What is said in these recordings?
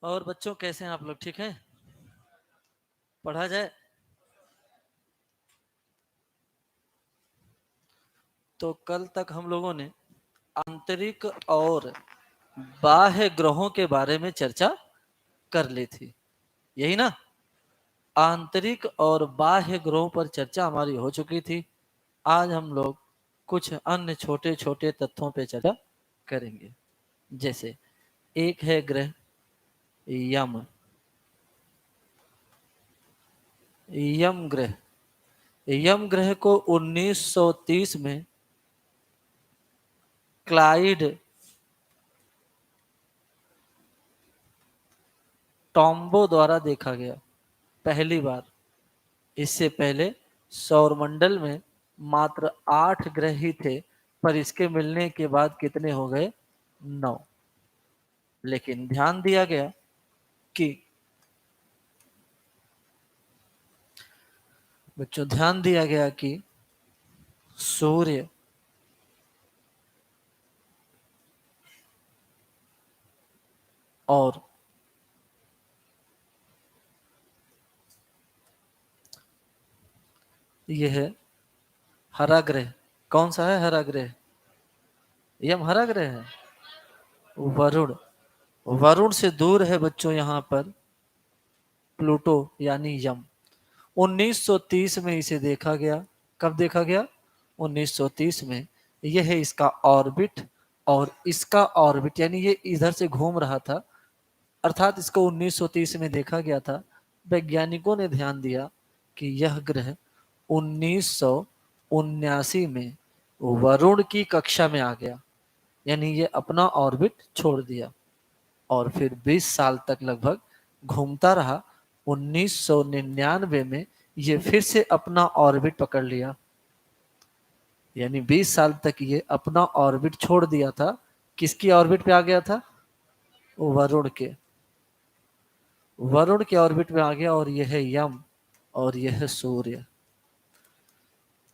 और बच्चों कैसे हैं आप लोग? ठीक हैं? पढ़ा जाए। तो कल तक हम लोगों ने आंतरिक और बाह्य ग्रहों के बारे में चर्चा कर ली थी, यही ना? आंतरिक और बाह्य ग्रहों पर चर्चा हमारी हो चुकी थी। आज हम लोग कुछ अन्य छोटे छोटे तथ्यों पे चर्चा करेंगे। जैसे एक है ग्रह यम। यम ग्रह यम ग्रह को 1930 में क्लाइड टॉम्बो द्वारा देखा गया पहली बार। इससे पहले सौरमंडल में मात्र 8 ग्रह ही थे, पर इसके मिलने के बाद कितने हो गए? 9। लेकिन ध्यान दिया गया कि बच्चों ध्यान दिया गया कि सूर्य और यह हरा ग्रह, कौन सा है हरा ग्रह? यम हरा ग्रह है। वरुण वरुण से दूर है बच्चों यहाँ पर प्लूटो यानी यम। 1930 में इसे देखा गया। कब देखा गया? 1930 में। यह है इसका ऑर्बिट, और इसका ऑर्बिट यानी ये इधर से घूम रहा था, अर्थात इसको 1930 में देखा गया था। वैज्ञानिकों ने ध्यान दिया कि यह ग्रह 1979 में वरुण की कक्षा में आ गया, यानी ये अपना ऑर्बिट छोड़ दिया और फिर 20 साल तक लगभग घूमता रहा। 1999 में ये फिर से अपना ऑर्बिट पकड़ लिया, यानी 20 साल तक ये अपना ऑर्बिट छोड़ दिया था। किसकी ऑर्बिट पे आ गया था? वरुण के। वरुण के ऑर्बिट में आ गया, और यह है यम और यह है सूर्य।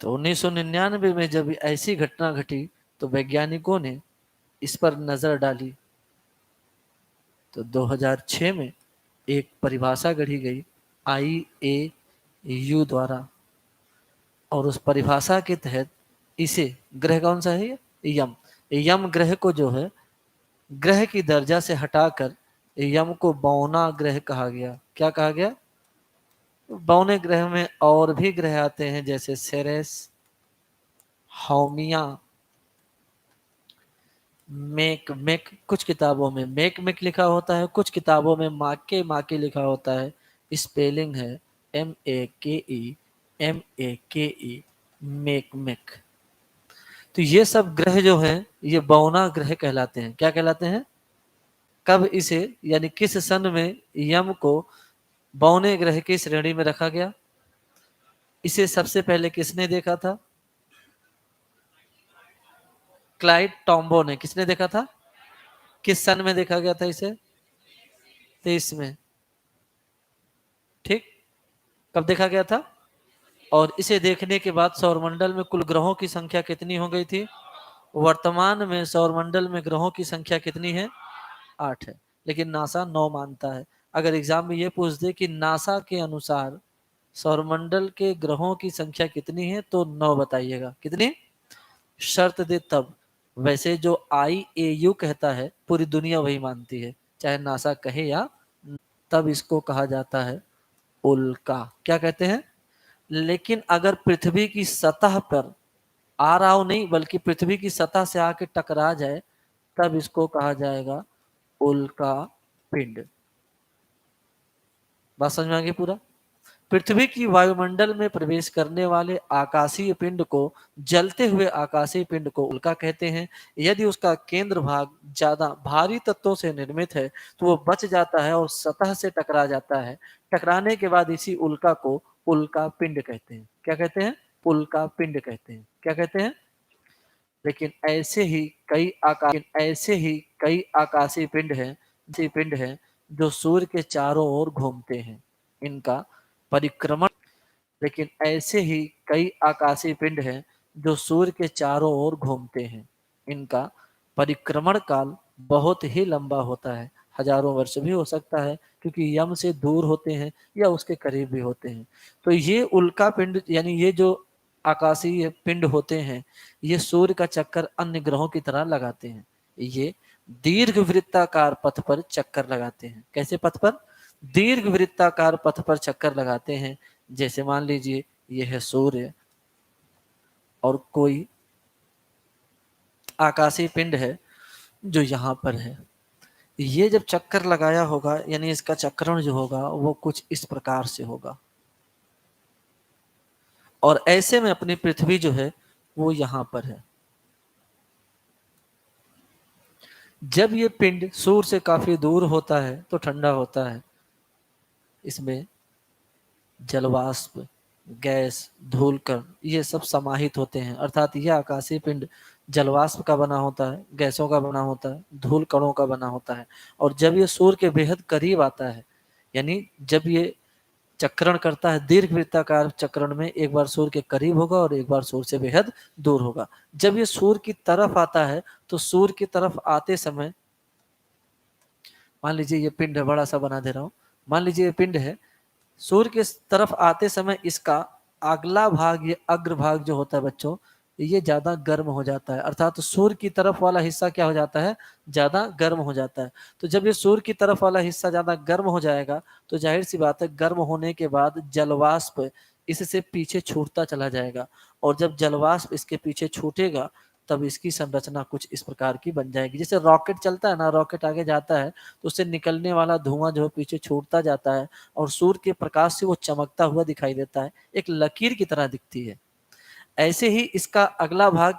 तो 1999 में जब ऐसी घटना घटी तो वैज्ञानिकों ने इस पर नजर डाली। तो 2006 में एक परिभाषा गढ़ी गई IAU द्वारा, और उस परिभाषा के तहत इसे ग्रह कौन सा है? यम। यम ग्रह को जो है ग्रह की दर्जा से हटाकर यम को बौना ग्रह कहा गया। क्या कहा गया? बौने ग्रह में और भी ग्रह आते हैं, जैसे सेरेस, हाउमिया, मेक मेक कुछ किताबों में मेक लिखा होता है, कुछ किताबों में माके लिखा होता है। स्पेलिंग है MAKE मेक। तो ये सब ग्रह जो हैं ये बौना ग्रह कहलाते हैं। क्या कहलाते हैं? कब इसे यानी किस सन में यम को बौने ग्रह की श्रेणी में रखा गया? इसे सबसे पहले किसने देखा था? क्लाइड टॉम्बो ने। किसने देखा था? किस सन में देखा गया था इसे? 23 में। ठीक। कब देखा गया था? और इसे देखने के बाद सौरमंडल में कुल ग्रहों की संख्या कितनी हो गई थी? वर्तमान में सौरमंडल में ग्रहों की संख्या कितनी है? 8 है, लेकिन नासा 9 मानता है। अगर एग्जाम में ये पूछ दे कि नासा के अनुसार सौरमंडल के ग्रहों की संख्या कितनी है, तो 9 बताइएगा। कितनी शर्त दे तब। वैसे जो IAU कहता है पूरी दुनिया वही मानती है, चाहे नासा कहे या तब इसको कहा जाता है उल्का। क्या कहते हैं? लेकिन अगर पृथ्वी की सतह पर आ रहा हो नहीं, बल्कि पृथ्वी की सतह से आके टकरा जाए, तब इसको कहा जाएगा उल्का पिंड। बात समझ में आ गई पूरा? पृथ्वी की वायुमंडल में प्रवेश करने वाले आकाशीय पिंड को, जलते हुए आकाशीय पिंड को उल्का कहते हैं। यदि उसका केंद्र भाग ज्यादा भारी तत्वों से निर्मित है तो वो बच जाता है और सतह से टकरा जाता है। टकराने के बाद इसी उल्का को उल्का पिंड कहते हैं। क्या कहते हैं? उल्का पिंड कहते हैं। क्या कहते हैं? लेकिन ऐसे ही कई आकाशीय पिंड हैं जो सूर्य के चारों ओर घूमते हैं। इनका परिक्रमण लेकिन ऐसे ही कई आकाशीय पिंड हैं जो सूर्य के चारों ओर घूमते हैं। इनका परिक्रमण काल बहुत ही लंबा होता है। हजारों वर्ष भी हो सकता है, क्योंकि यम से दूर होते हैं या उसके करीब भी होते हैं। तो ये उल्का पिंड यानी ये जो आकाशीय पिंड होते हैं, ये सूर्य का चक्कर अन्य ग्रहों की तरह लगाते हैं। ये दीर्घ वृत्ताकार पथ पर चक्कर लगाते हैं। कैसे पथ पर? दीर्घ वृत्ताकार पथ पर चक्कर लगाते हैं। जैसे मान लीजिए ये है सूर्य और कोई आकाशीय पिंड है जो यहाँ पर है। ये जब चक्कर लगाया होगा यानी इसका चक्रण जो होगा वो कुछ इस प्रकार से होगा, और ऐसे में अपनी पृथ्वी जो है वो यहाँ पर है। जब ये पिंड सूर्य से काफी दूर होता है तो ठंडा होता है। इसमें जलवाष्प, गैस, धूलकण ये सब समाहित होते हैं। अर्थात यह आकाशीय पिंड जलवाष्प का बना होता है, गैसों का बना होता है, धूल कणों का बना होता है। और जब ये सूर्य के बेहद करीब आता है, यानी जब ये चक्रण करता है दीर्घ वृत्ताकार चक्रण में, एक बार सूर्य के करीब होगा और एक बार सूर्य से बेहद दूर होगा। जब ये सूर्य की तरफ आता है तो सूर्य की तरफ आते समय, मान लीजिए ये पिंड है, बड़ा सा बना दे रहा हूं, मान लीजिए ये पिंड है, सूर्य के तरफ आते समय इसका अगला भाग, ये अग्र भाग जो होता है बच्चों, ये ज्यादा गर्म हो जाता है। अर्थात तो सूर्य की तरफ वाला हिस्सा क्या हो जाता है? ज्यादा गर्म हो जाता है। तो जब ये सूर्य की तरफ वाला हिस्सा ज्यादा गर्म हो जाएगा तो जाहिर सी बात है गर्म होने के बाद जलवाष्प इससे पीछे छूटता चला जाएगा, और जब जलवाष्प इसके पीछे छूटेगा तब इसकी संरचना कुछ इस प्रकार की बन जाएगी। जैसे रॉकेट चलता है ना, रॉकेट आगे जाता है तो उससे निकलने वाला धुआं जो है पीछे छूटता जाता है और सूर्य के प्रकाश से वो चमकता हुआ दिखाई देता है, एक लकीर की तरह दिखती है। ऐसे ही इसका अगला भाग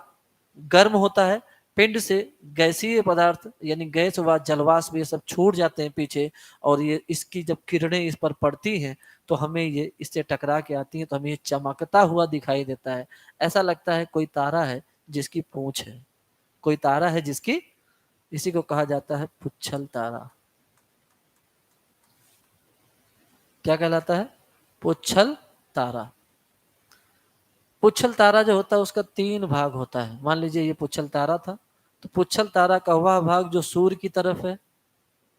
गर्म होता है, पिंड से गैसीय पदार्थ यानी गैस व जलवाष्प ये सब छूट जाते हैं पीछे, और ये इसकी जब किरणें इस पर पड़ती हैं तो हमें ये इससे टकरा के आती हैं, तो हमें ये चमकता हुआ दिखाई देता है। ऐसा लगता है कोई तारा है जिसकी पूंछ है, कोई तारा है जिसकी, इसी को कहा जाता है पुच्छल तारा। क्या कहलाता है? पुच्छल तारा। पुच्छल तारा जो होता है उसका 3 भाग होता है। मान लीजिए ये पुच्छल तारा था, तो पुच्छल तारा का वह भाग जो सूर्य की तरफ है,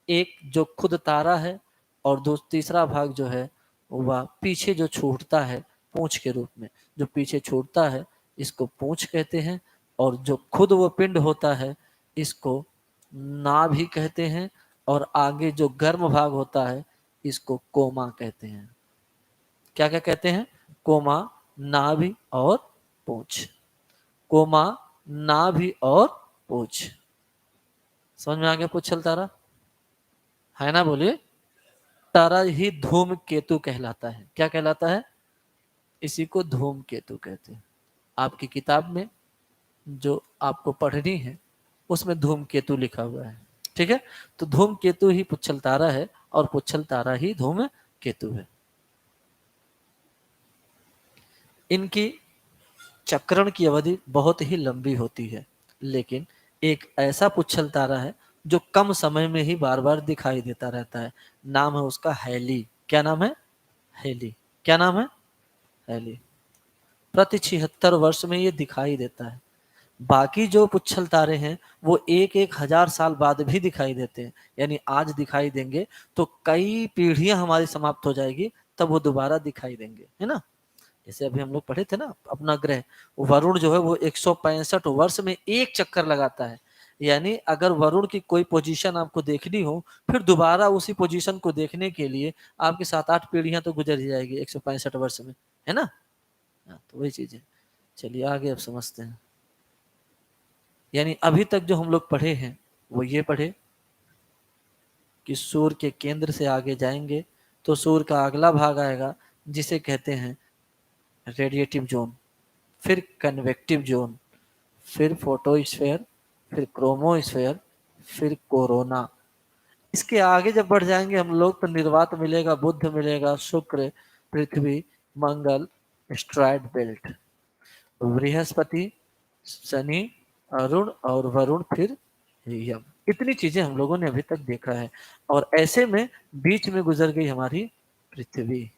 एक जो खुद तारा है, और दो तीसरा भाग जो है वह पीछे जो छूटता है पूंछ के रूप में, जो पीछे छूटता है इसको पूंछ कहते हैं, और जो खुद वो पिंड होता है इसको नाभि कहते हैं, और आगे जो गर्म भाग होता है इसको कोमा कहते हैं। क्या क्या कहते हैं? कोमा, नाभि और पूंछ। कोमा, नाभि और पूंछ। समझ में आ गया पुच्छल तारा? है ना, बोलिए। तारा ही धूम केतु कहलाता है। क्या कहलाता है? इसी को धूम केतु कहते हैं। आपकी किताब में जो आपको पढ़नी है उसमें धूम केतु लिखा हुआ है, ठीक है? तो धूम केतु ही पुच्छल तारा है और पुच्छल तारा ही धूम केतु है। इनकी चक्रण की अवधि बहुत ही लंबी होती है, लेकिन एक ऐसा पुच्छल तारा है जो कम समय में ही बार बार दिखाई देता रहता है। नाम है उसका हैली। क्या नाम है? हैली। क्या नाम है? हैली। प्रति 76 वर्ष में ये दिखाई देता है। बाकी जो पुच्छल तारे हैं वो एक एक हजार साल बाद भी दिखाई देते हैं, यानी आज दिखाई देंगे तो कई पीढ़ियां हमारी समाप्त हो जाएगी तब वो दोबारा दिखाई देंगे, है ना? जैसे अभी हम लोग पढ़े थे ना, अपना ग्रह वरुण जो है वो 165 वर्ष में एक चक्कर लगाता है। यानी अगर वरुण की कोई पोजीशन आपको देखनी हो, फिर दोबारा उसी पोजीशन को देखने के लिए आपकी 7-8 पीढ़ियां तो गुजर ही जाएगी 165 वर्ष में, है ना? हाँ, तो वही चीज है। चलिए आगे अब समझते हैं। यानी अभी तक जो हम लोग पढ़े हैं वो ये पढ़े कि सूर्य के केंद्र से आगे जाएंगे तो सूर्य का अगला भाग आएगा जिसे कहते हैं रेडिएटिव जोन, फिर कन्वेक्टिव जोन, फिर फोटोस्फेयर, फिर क्रोमोस्फेयर, फिर कोरोना। इसके आगे जब बढ़ जाएंगे हम लोग तो निर्वात मिलेगा, बुध मिलेगा, शुक्र, पृथ्वी, मंगल, एस्ट्रॉयड बेल्ट, बृहस्पति, शनि, अरुण और वरुण, फिर यम। इतनी चीजें हम लोगों ने अभी तक देखा है, और ऐसे में बीच में गुजर गई हमारी पृथ्वी।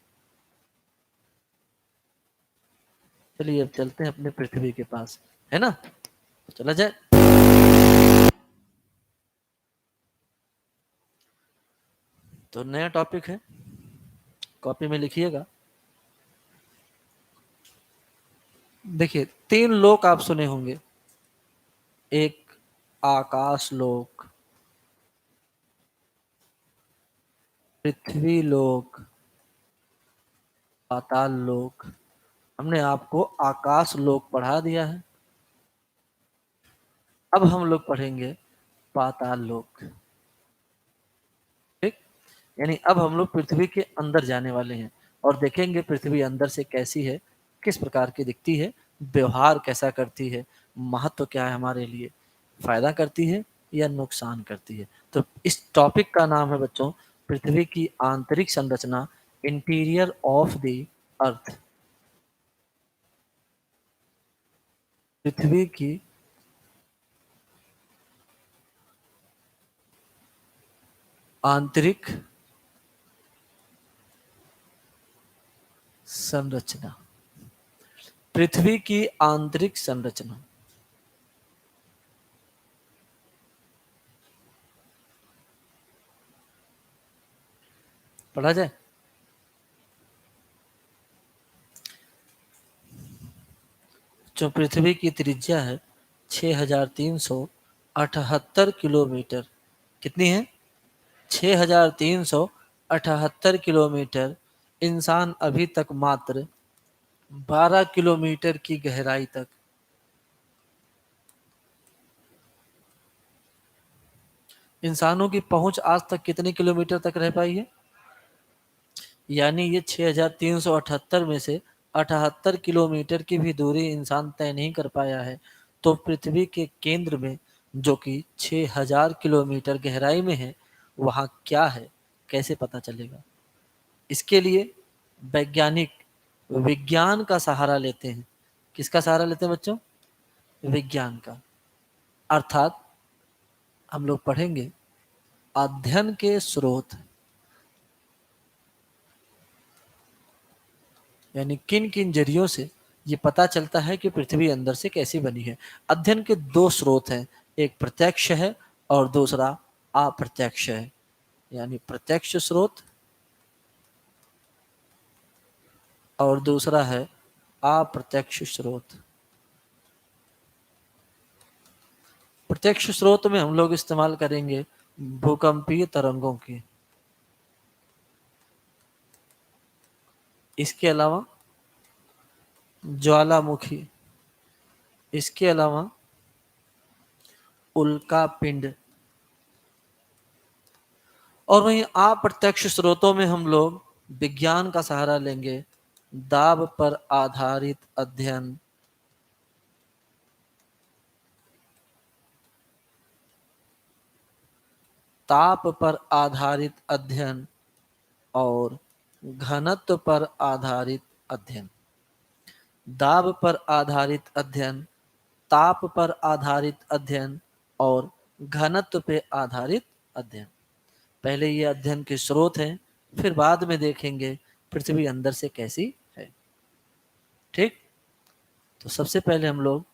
चलिए अब चलते हैं अपने पृथ्वी के पास, है ना? चला जाए। तो नया टॉपिक है, कॉपी में लिखिएगा। देखिए, 3 लोक आप सुने होंगे। एक आकाश लोक, पृथ्वी लोक, पाताल लोक। हमने आपको आकाश लोक पढ़ा दिया है। अब हम लोग पढ़ेंगे पाताल लोक। ठीक, यानी अब हम लोग पृथ्वी के अंदर जाने वाले हैं और देखेंगे पृथ्वी अंदर से कैसी है, किस प्रकार की दिखती है, व्यवहार कैसा करती है, महत्व क्या है हमारे लिए, फायदा करती है या नुकसान करती है। तो इस टॉपिक का नाम है बच्चों, पृथ्वी की आंतरिक संरचना, इंटीरियर ऑफ द अर्थ। पृथ्वी की आंतरिक संरचना, पृथ्वी की आंतरिक संरचना। पढ़ा जाए। जो पृथ्वी की त्रिज्या है 6378 किलोमीटर। कितनी है? 6378 किलोमीटर। इंसान अभी तक मात्र 12 किलोमीटर की गहराई तक, इंसानों की पहुंच आज तक कितने किलोमीटर तक रह पाई है? यानी ये 6378 में से 78 किलोमीटर की भी दूरी इंसान तय नहीं कर पाया है। तो पृथ्वी के केंद्र में, जो कि 6000 किलोमीटर गहराई में है, वहाँ क्या है, कैसे पता चलेगा? इसके लिए वैज्ञानिक विज्ञान का सहारा लेते हैं। किसका सहारा लेते हैं बच्चों? विज्ञान का। अर्थात हम लोग पढ़ेंगे अध्ययन के स्रोत, यानी किन किन जरियों से ये पता चलता है कि पृथ्वी अंदर से कैसी बनी है। अध्ययन के 2 स्रोत हैं, एक प्रत्यक्ष है और दूसरा अप्रत्यक्ष है। यानी प्रत्यक्ष स्रोत और दूसरा है अप्रत्यक्ष स्रोत। प्रत्यक्ष स्रोत में हम लोग इस्तेमाल करेंगे भूकंपीय तरंगों की। इसके अलावा ज्वालामुखी, इसके अलावा उल्का पिंड। और वहीं अप्रत्यक्ष स्रोतों में हम लोग विज्ञान का सहारा लेंगे, दाब पर आधारित अध्ययन, ताप पर आधारित अध्ययन और घनत्व पर आधारित अध्ययन। दाब पर आधारित अध्ययन, ताप पर आधारित अध्ययन और घनत्व पे आधारित अध्ययन। पहले ये अध्ययन के स्रोत हैं, फिर बाद में देखेंगे पृथ्वी अंदर से कैसी है। ठीक, तो सबसे पहले हम लोग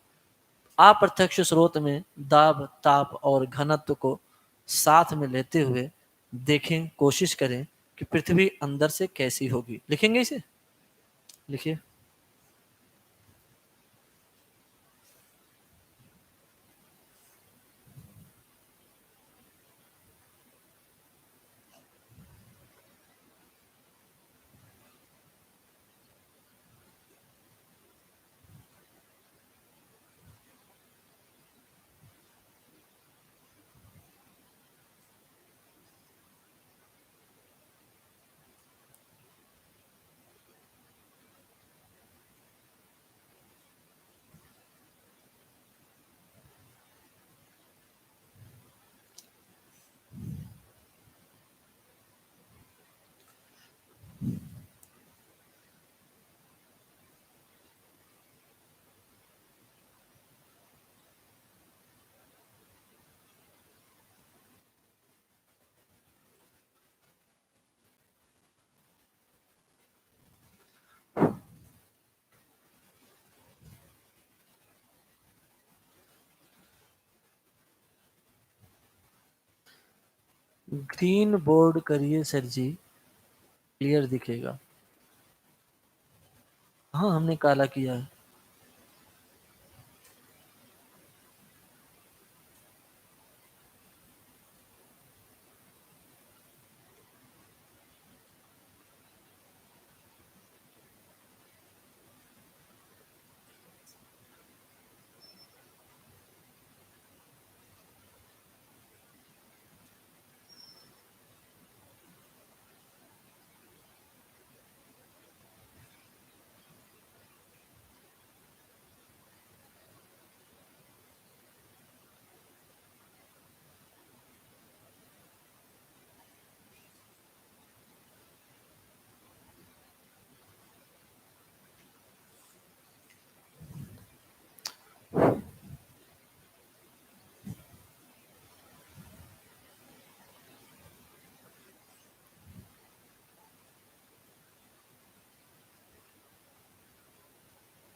अप्रत्यक्ष स्रोत में दाब, ताप और घनत्व को साथ में लेते हुए देखें, कोशिश करें कि पृथ्वी अंदर से कैसी होगी। लिखेंगे इसे, लिखिए। ग्रीन बोर्ड करिए सर जी, क्लियर दिखेगा। हाँ हमने काला किया है।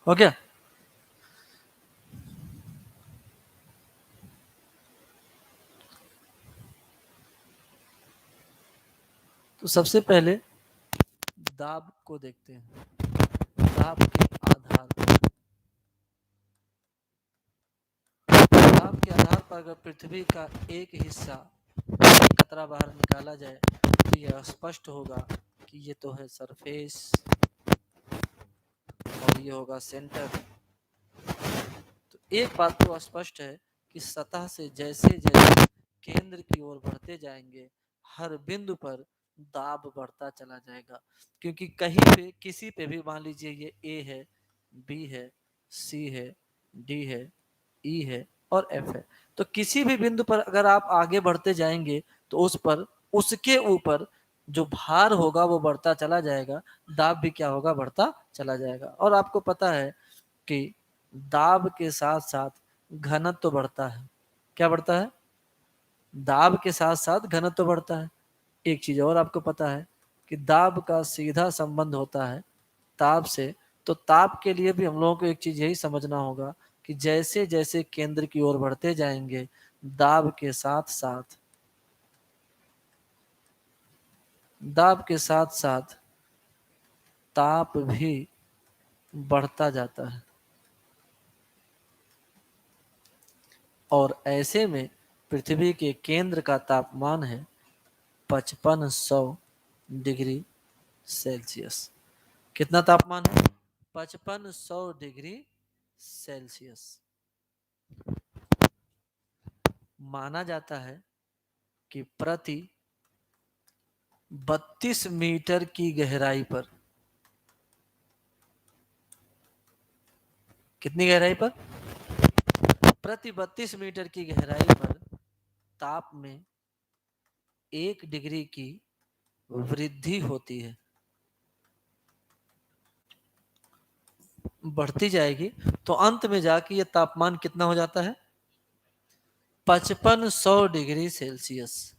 हो गया। तो सबसे पहले दाब को देखते हैं। दाब के आधार पर, दाब के आधार पर अगर पृथ्वी का एक हिस्सा, एक कतरा बाहर निकाला जाए तो यह स्पष्ट होगा कि ये तो है सरफेस और ये होगा सेंटर। तो एक बात तो स्पष्ट है कि सतह से जैसे जैसे केंद्र की ओर बढ़ते जाएंगे, हर बिंदु पर दाब बढ़ता चला जाएगा। क्योंकि कहीं पे किसी पे भी मान लीजिए ये ए है, बी है, सी है, डी है, ई है और एफ है, तो किसी भी बिंदु पर अगर आप आगे बढ़ते जाएंगे तो उस पर, उसके ऊपर जो भार होगा वो बढ़ता चला जाएगा, दाब भी क्या होगा, बढ़ता चला जाएगा। और आपको पता है कि दाब के साथ साथ घनत्व तो बढ़ता है। क्या बढ़ता है? दाब के साथ साथ घनत्व तो बढ़ता है। एक चीज और आपको पता है कि दाब का सीधा संबंध होता है ताप से। तो ताप के लिए भी हम लोगों को एक चीज यही समझना होगा कि जैसे जैसे केंद्र की ओर बढ़ते जाएंगे, दाब के साथ साथ, दाब के साथ साथ ताप भी बढ़ता जाता है। और ऐसे में पृथ्वी के केंद्र का तापमान है 5500 डिग्री सेल्सियस। कितना तापमान है? 5500 डिग्री सेल्सियस। माना जाता है कि प्रति 32 मीटर की गहराई पर, कितनी गहराई पर? प्रति 32 मीटर की गहराई पर ताप में 1 डिग्री की वृद्धि होती है, बढ़ती जाएगी। तो अंत में जाके ये तापमान कितना हो जाता है? 5500 डिग्री सेल्सियस।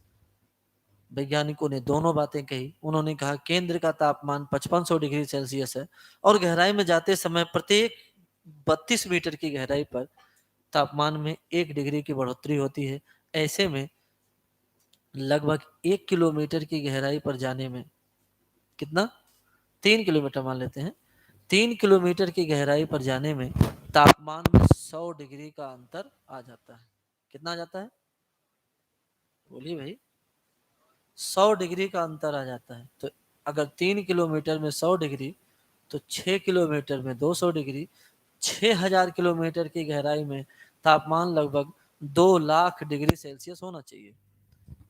वैज्ञानिकों ने दोनों बातें कही। उन्होंने कहा केंद्र का तापमान 5500 डिग्री सेल्सियस है और गहराई में जाते समय प्रत्येक 32 मीटर की गहराई पर तापमान में 1 डिग्री की बढ़ोतरी होती है। ऐसे में लगभग 1 किलोमीटर की गहराई पर जाने में, कितना, 3 किलोमीटर मान लेते हैं, 3 किलोमीटर की गहराई पर जाने में तापमान में 100 डिग्री का अंतर आ जाता है। कितना आ जाता है? बोलिए भाई। 100 डिग्री का अंतर आ जाता है। तो अगर 3 किलोमीटर में 100 डिग्री, तो 6 किलोमीटर में 200 डिग्री, 6000 किलोमीटर की गहराई में तापमान लगभग 2 लाख डिग्री सेल्सियस होना चाहिए।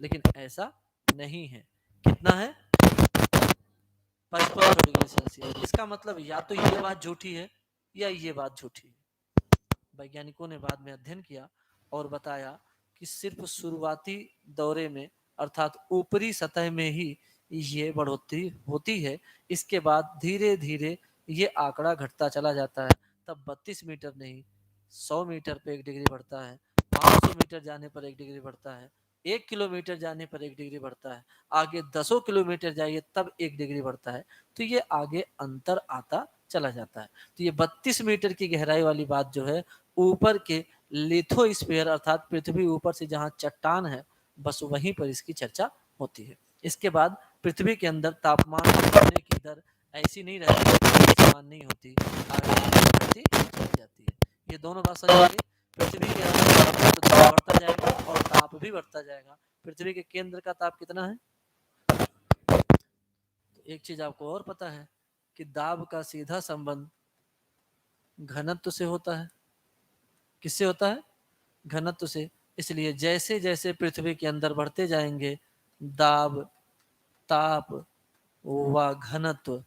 लेकिन ऐसा नहीं है। कितना है? 5500 डिग्री सेल्सियस। इसका मतलब या तो ये बात झूठी है या ये बात झूठी है। वैज्ञानिकों ने बाद में अध्ययन किया और बताया कि सिर्फ शुरुआती दौरे में, अर्थात ऊपरी सतह में ही ये बढ़ोतरी होती है। इसके बाद धीरे धीरे ये आंकड़ा घटता चला जाता है। तब 32 मीटर नहीं, 100 मीटर पे 1 डिग्री बढ़ता है, 500 मीटर जाने पर 1 डिग्री बढ़ता है, 1 किलोमीटर जाने पर 1 डिग्री बढ़ता है, आगे 10 किलोमीटर जाइए तब 1 डिग्री बढ़ता है। तो ये आगे अंतर आता चला जाता है। तो ये 32 मीटर की गहराई वाली बात जो है, ऊपर के लिथोस्फीयर अर्थात पृथ्वी ऊपर से जहाँ चट्टान है बस वहीं पर इसकी चर्चा होती है। इसके बाद पृथ्वी के अंदर तापमान बढ़ने की दर ऐसी नहीं रहती, समान नहीं होती, आगे बढ़ती चली जाती है। ये दोनों बात समझ गई। पृथ्वी के अंदर तापमान तो बढ़ता जाएगा और ताप भी बढ़ता जाएगा। पृथ्वी के केंद्र का ताप कितना है? तो एक चीज आपको और पता है कि दाब का सीधा संबंध घनत्व से होता है। किससे होता है? घनत्व से। इसलिए जैसे जैसे पृथ्वी के अंदर बढ़ते जाएंगे, दाब, ताप व घनत्व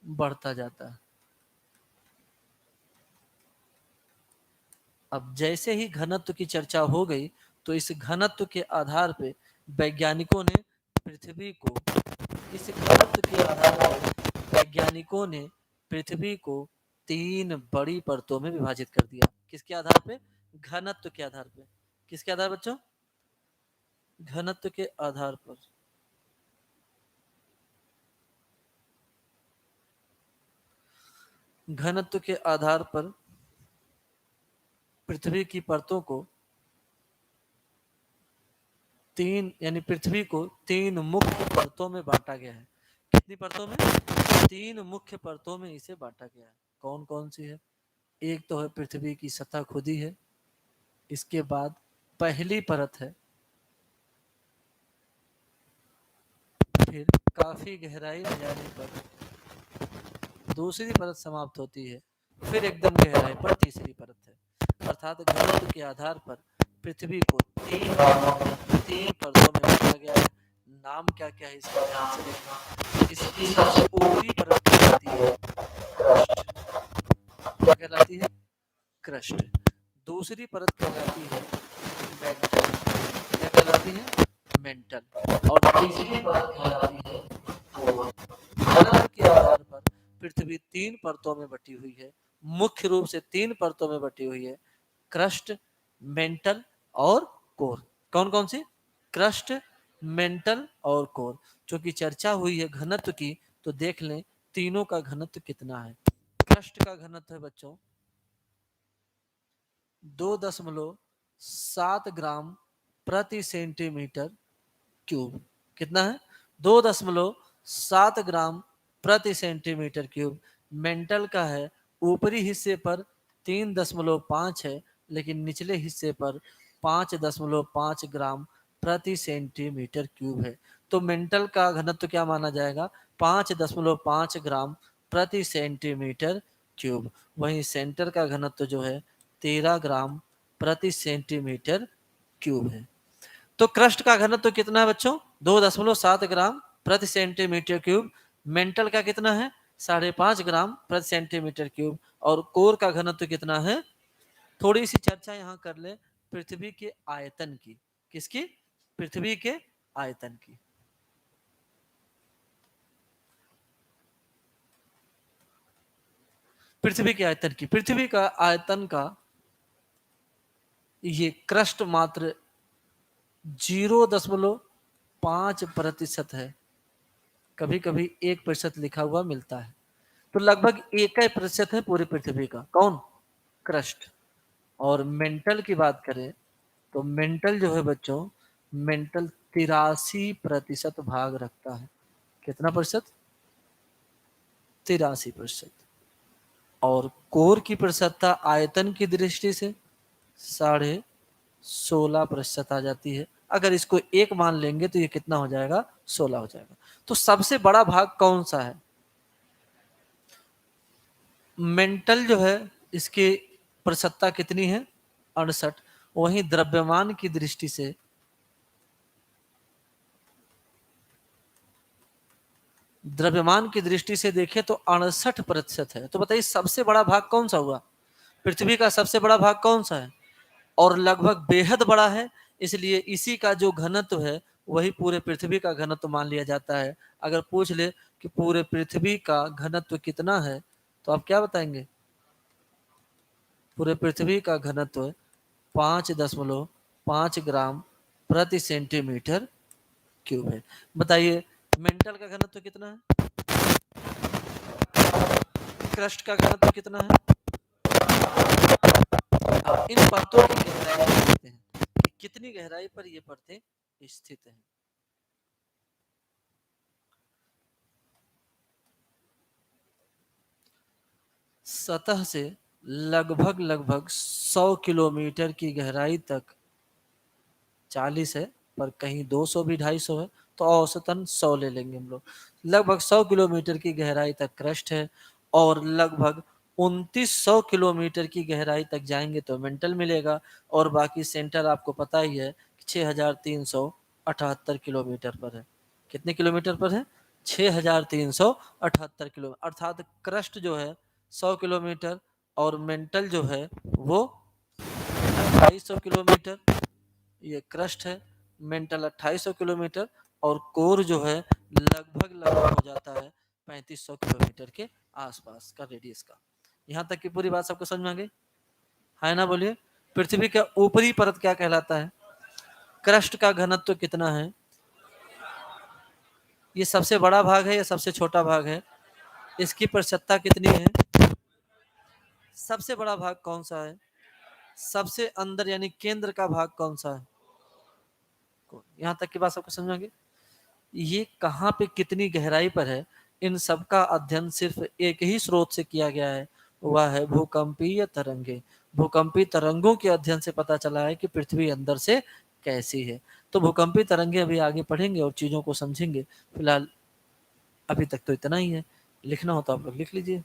बढ़ता जाता है। अब जैसे ही घनत्व की चर्चा हो गई, तो इस घनत्व के आधार पे वैज्ञानिकों ने पृथ्वी को, इस घनत्व के आधार पर वैज्ञानिकों ने पृथ्वी को 3 बड़ी परतों में विभाजित कर दिया। किसके आधार पे? घनत्व के आधार पे। किसके आधार बच्चों? घनत्व के आधार पर। घनत्व के आधार पर पृथ्वी की परतों को 3, यानी पृथ्वी को 3 मुख्य परतों में बांटा गया है। कितनी परतों में? 3 मुख्य परतों में इसे बांटा गया है। कौन कौन सी है? एक तो है पृथ्वी की सतह खुद ही है। इसके बाद पहली परत है, फिर काफी गहराई में जाने पर दूसरी परत समाप्त होती है, फिर एकदम गहराई पर तीसरी परत है। अर्थात घनत्व के आधार पर पृथ्वी को 3 परतों में बांटा गया है। नाम क्या क्या है इसका ध्यान से देखना। इसकी सबसे ऊपरी परत कहलाती है क्रस्ट। क्या कहलाती है? क्रस्ट। दूसरी परत कहलाती है मेंटल। क्या कहलाती है? मेंटल। और तीसरी परत कहलाती है कोर। घनत्व के आधार पर पृथ्वी 3 परतों में बटी हुई है। मुख्य रूप से 3 परतों में बटी हुई है, क्रस्ट, मेंटल और कोर। कौन कौन सी? क्रस्ट, मेंटल और कोर। जो कि चर्चा हुई है घनत्व की, तो देख लें तीनों का घनत्व कितना है। क्रस्ट का घनत्व है बच्चों 2.7 ग्राम प्रति सेंटीमीटर क्यूब। कितना है? 2.7 ग्राम प्रति सेंटीमीटर क्यूब। मेंटल का है ऊपरी हिस्से पर 3.5 है, लेकिन निचले हिस्से पर 5.5 ग्राम प्रति सेंटीमीटर क्यूब है। तो मेंटल का घनत्व क्या माना जाएगा? 5.5 ग्राम प्रति सेंटीमीटर क्यूब। वहीं सेंटर का घनत्व जो है 13 ग्राम प्रति सेंटीमीटर क्यूब है। तो क्रस्ट का घनत्व कितना है बच्चों? 2.7 ग्राम प्रति सेंटीमीटर क्यूब। मेंटल का कितना है? 5.5 ग्राम प्रति सेंटीमीटर क्यूब। और कोर का घनत्व कितना है? थोड़ी सी चर्चा यहाँ कर ले पृथ्वी के आयतन की। किसकी? पृथ्वी के आयतन की। पृथ्वी के आयतन की। पृथ्वी का आयतन का ये क्रस्ट मात्र 0.5% है। कभी कभी 1% लिखा हुआ मिलता है। तो लगभग 1% है पूरी पृथ्वी का। कौन? क्रस्ट। और मेंटल की बात करें तो मेंटल जो है बच्चों, मेंटल 83% भाग रखता है। कितना प्रतिशत? 83%। और कोर की प्रतिशतता आयतन की दृष्टि से 16.5% आ जाती है। अगर इसको 1 मान लेंगे तो ये कितना हो जाएगा? 16 हो जाएगा। तो सबसे बड़ा भाग कौन सा है? मेंटल जो है, इसकी प्रतिशतता कितनी है? 68। वहीं द्रव्यमान की दृष्टि से देखें तो 68% है। तो बताइए सबसे बड़ा भाग कौन सा हुआ? पृथ्वी का सबसे बड़ा भाग कौन सा है? और लगभग बेहद बड़ा है। इसलिए इसी का जो घनत्व है वही पूरे पृथ्वी का घनत्व मान लिया जाता है। अगर पूछ ले कि पूरे पृथ्वी का घनत्व कितना है, तो आप क्या बताएंगे? पूरे पृथ्वी का घनत्व 5.5 ग्राम प्रति सेंटीमीटर क्यूब है। बताइए मेंटल का घनत्व कितना है? क्रस्ट का घनत्व कितना है? अब इन परतों की गहराई देखते हैं कि कितनी गहराई पर ये परतें स्थित हैं। सतह से लगभग 100 किलोमीटर की गहराई तक 40 है, पर कहीं 200 भी 250 है, तो औसतन 100 ले लेंगे हम लोग। लगभग 100 किलोमीटर की गहराई तक क्रस्ट है, और लगभग 2900 किलोमीटर की गहराई तक जाएंगे तो मेंटल मिलेगा, और बाकी सेंटर आपको पता ही है 6378 किलोमीटर पर है। कितने किलोमीटर पर है? 6378 किलोमीटर, अर्थात क्रस्ट जो है 100 किलोमीटर और मेंटल जो है वो 2800 किलोमीटर। ये क्रस्ट है, मेंटल 2800 किलोमीटर, और कोर जो है लगभग हो जाता है 3500 किलोमीटर के आसपास का रेडियस का। यहाँ तक की पूरी बात सबको समझ में आ गई है ना? बोलिए। पृथ्वी का ऊपरी परत क्या कहलाता है? क्रस्ट का घनत्व कितना है? ये सबसे बड़ा भाग है या सबसे छोटा भाग है? इसकी प्रतिशतता कितनी है? सबसे बड़ा भाग कौन सा है? सबसे अंदर यानी केंद्र का भाग कौन सा है? यहाँ तक की बात सबको समझ में आ गई? ये कहाँ पे कितनी गहराई पर है, इन सब का अध्ययन सिर्फ एक ही स्रोत से किया गया है, वह है भूकंपीय तरंगे। भूकंपीय तरंगों के अध्ययन से पता चला है कि पृथ्वी अंदर से कैसी है। तो भूकंपीय तरंगे अभी आगे पढ़ेंगे और चीजों को समझेंगे। फिलहाल अभी तक तो इतना ही है। लिखना हो तो आप लोग लिख लीजिए।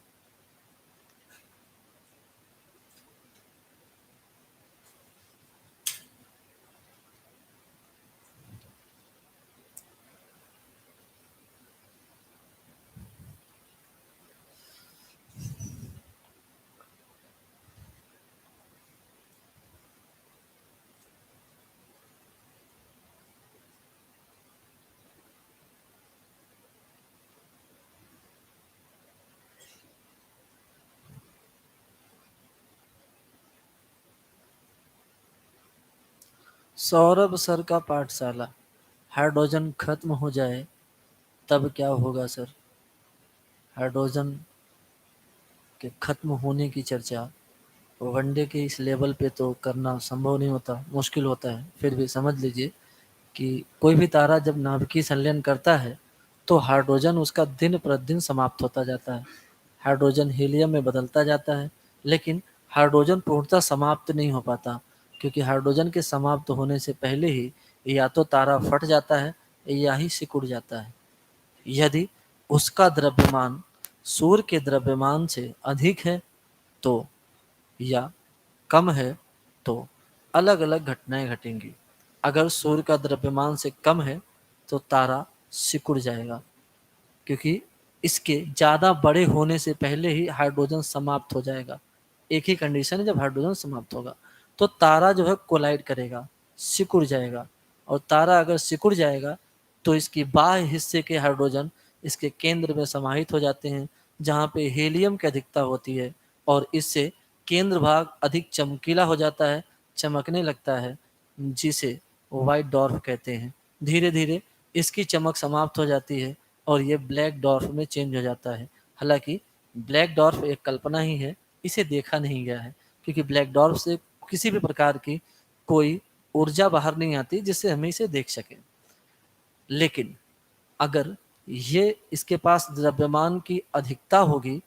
सौरभ सर का पाठशाला। हाइड्रोजन खत्म हो जाए तब क्या होगा सर? हाइड्रोजन के खत्म होने की चर्चा वनडे के इस लेवल पे तो करना संभव नहीं होता, मुश्किल होता है। फिर भी समझ लीजिए कि कोई भी तारा जब नाभिकीय संलयन करता है तो हाइड्रोजन उसका दिन प्रतिदिन समाप्त होता जाता है। हाइड्रोजन हीलियम में बदलता जाता है, लेकिन हाइड्रोजन पूर्णतः समाप्त नहीं हो पाता, क्योंकि हाइड्रोजन के समाप्त होने से पहले ही या तो तारा फट जाता है या ही सिकुड़ जाता है। यदि उसका द्रव्यमान सूर्य के द्रव्यमान से अधिक है तो, या कम है तो अलग अलग घटनाएं घटेंगी। अगर सूर्य का द्रव्यमान से कम है तो तारा सिकुड़ जाएगा, क्योंकि इसके ज़्यादा बड़े होने से पहले ही हाइड्रोजन समाप्त हो जाएगा। एक ही कंडीशन है, जब हाइड्रोजन समाप्त होगा तो तारा जो है कोलाइड करेगा, सिकुड़ जाएगा। और तारा अगर सिकुड़ जाएगा तो इसकी बाह्य हिस्से के हाइड्रोजन इसके केंद्र में समाहित हो जाते हैं, जहाँ पे हीलियम की अधिकता होती है, और इससे केंद्र भाग अधिक चमकीला हो जाता है, चमकने लगता है, जिसे व्हाइट डॉर्फ कहते हैं। धीरे धीरे इसकी चमक समाप्त हो जाती है और ये ब्लैक डॉर्फ में चेंज हो जाता है। हालांकि ब्लैक डॉर्फ एक कल्पना ही है, इसे देखा नहीं गया है, क्योंकि ब्लैक डॉर्फ से किसी भी प्रकार की कोई ऊर्जा बाहर नहीं आती जिससे हम इसे देख सकें। लेकिन अगर ये इसके पास द्रव्यमान की अधिकता होगी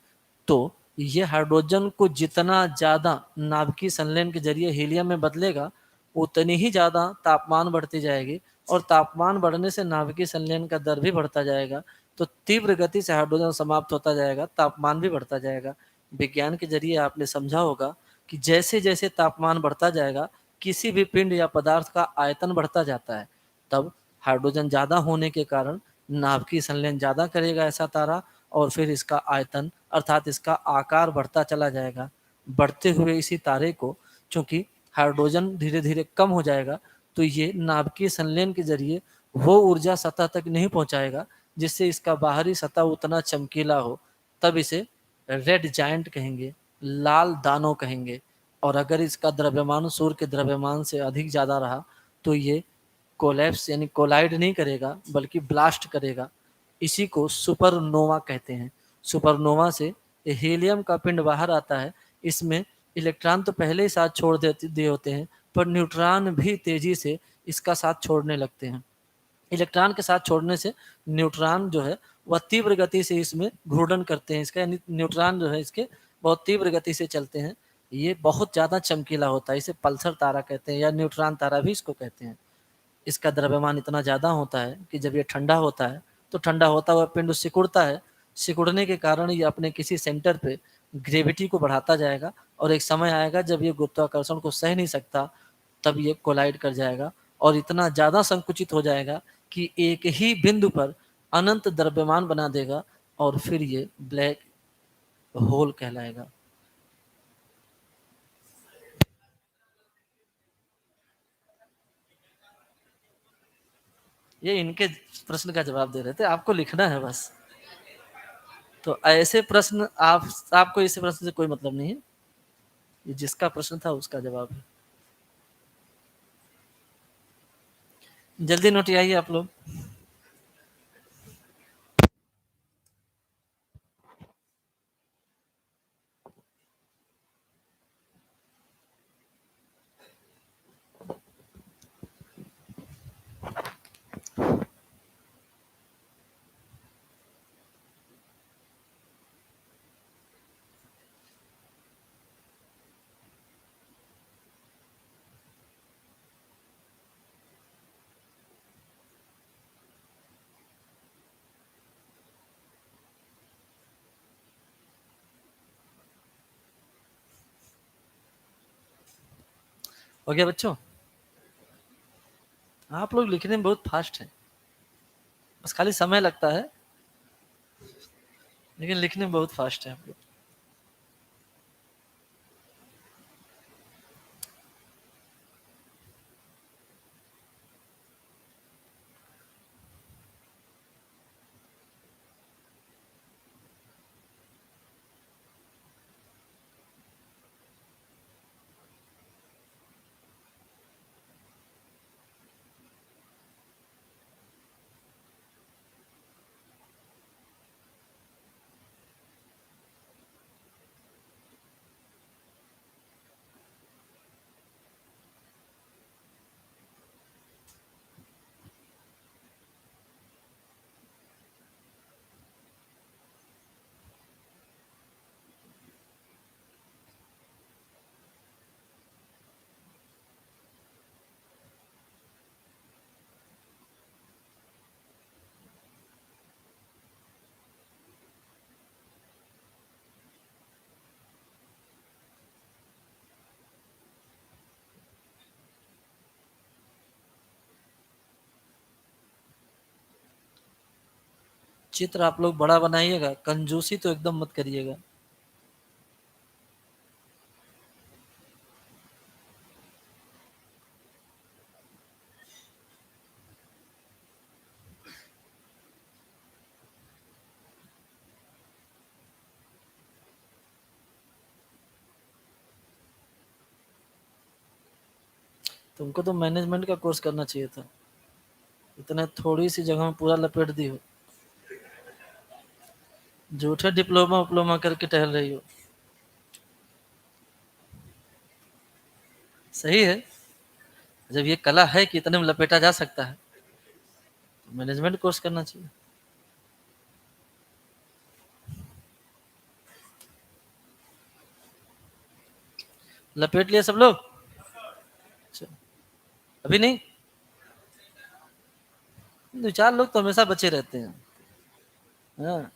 तो ये हाइड्रोजन को जितना ज़्यादा नाभिकीय संलयन के जरिए हीलियम में बदलेगा, उतनी ही ज़्यादा तापमान बढ़ती जाएगी, और तापमान बढ़ने से नाभिकीय संलयन का दर भी बढ़ता जाएगा। तो तीव्र गति से हाइड्रोजन समाप्त होता जाएगा, तापमान भी बढ़ता जाएगा। विज्ञान के जरिए आपने समझा होगा कि जैसे जैसे तापमान बढ़ता जाएगा, किसी भी पिंड या पदार्थ का आयतन बढ़ता जाता है। तब हाइड्रोजन ज़्यादा होने के कारण नाभिकीय संलयन ज़्यादा करेगा ऐसा तारा, और फिर इसका आयतन अर्थात इसका आकार बढ़ता चला जाएगा। बढ़ते हुए इसी तारे को, चूंकि हाइड्रोजन धीरे धीरे कम हो जाएगा, तो ये नाभिकीय संलयन के जरिए वो ऊर्जा सतह तक नहीं पहुंचाएगा जिससे इसका बाहरी सतह उतना चमकीला हो। तब इसे रेड जायंट कहेंगे, लाल दानव कहेंगे। और अगर इसका द्रव्यमान सूर्य के द्रव्यमान से अधिक ज़्यादा रहा तो ये कोलैप्स यानी कोलाइड नहीं करेगा, बल्कि ब्लास्ट करेगा। इसी को सुपरनोवा कहते हैं। सुपरनोवा से हीलियम का पिंड बाहर आता है। इसमें इलेक्ट्रॉन तो पहले ही साथ छोड़ दिए होते हैं, पर न्यूट्रॉन भी तेजी से इसका साथ छोड़ने लगते हैं। इलेक्ट्रॉन के साथ छोड़ने से न्यूट्रॉन जो है वह तीव्र गति से इसमें घूर्णन करते हैं। इसका यानी न्यूट्रॉन जो है इसके बहुत तीव्र गति से चलते हैं। ये बहुत ज़्यादा चमकीला होता है, इसे पल्सर तारा कहते हैं या न्यूट्रॉन तारा भी इसको कहते हैं। इसका द्रव्यमान इतना ज़्यादा होता है कि जब ये ठंडा होता है तो ठंडा होता हुआ पिंड सिकुड़ता है। सिकुड़ने के कारण ये अपने किसी सेंटर पे ग्रेविटी को बढ़ाता जाएगा और एक समय आएगा जब ये गुरुत्वाकर्षण को सह नहीं सकता, तब ये कोलाइड कर जाएगा और इतना ज़्यादा संकुचित हो जाएगा कि एक ही बिंदु पर अनंत द्रव्यमान बना देगा और फिर ये ब्लैक होल कहलाएगा। ये इनके प्रश्न का जवाब दे रहे थे, आपको लिखना है बस। तो ऐसे प्रश्न आपको इस प्रश्न से कोई मतलब नहीं है, ये जिसका प्रश्न था उसका जवाब है। जल्दी नोट आइए आप लोग। हो गया बच्चों? आप लोग लिखने में बहुत फास्ट हैं, बस खाली समय लगता है, लेकिन लिखने में बहुत फास्ट है आप लोग। चित्र आप लोग बड़ा बनाइएगा, कंजूसी तो एकदम मत करिएगा। तुमको तो मैनेजमेंट का कोर्स करना चाहिए था, इतने थोड़ी सी जगह में पूरा लपेट दी हो। झूठे डिप्लोमा उपलोमा करके टहल रही हो। सही है, जब ये कला है कि इतने में लपेटा जा सकता है तो मैनेजमेंट कोर्स करना चाहिए। लपेट लिया सब लोग? अच्छा, अभी नहीं? दो चार लोग तो हमेशा बचे रहते हैं। हाँ,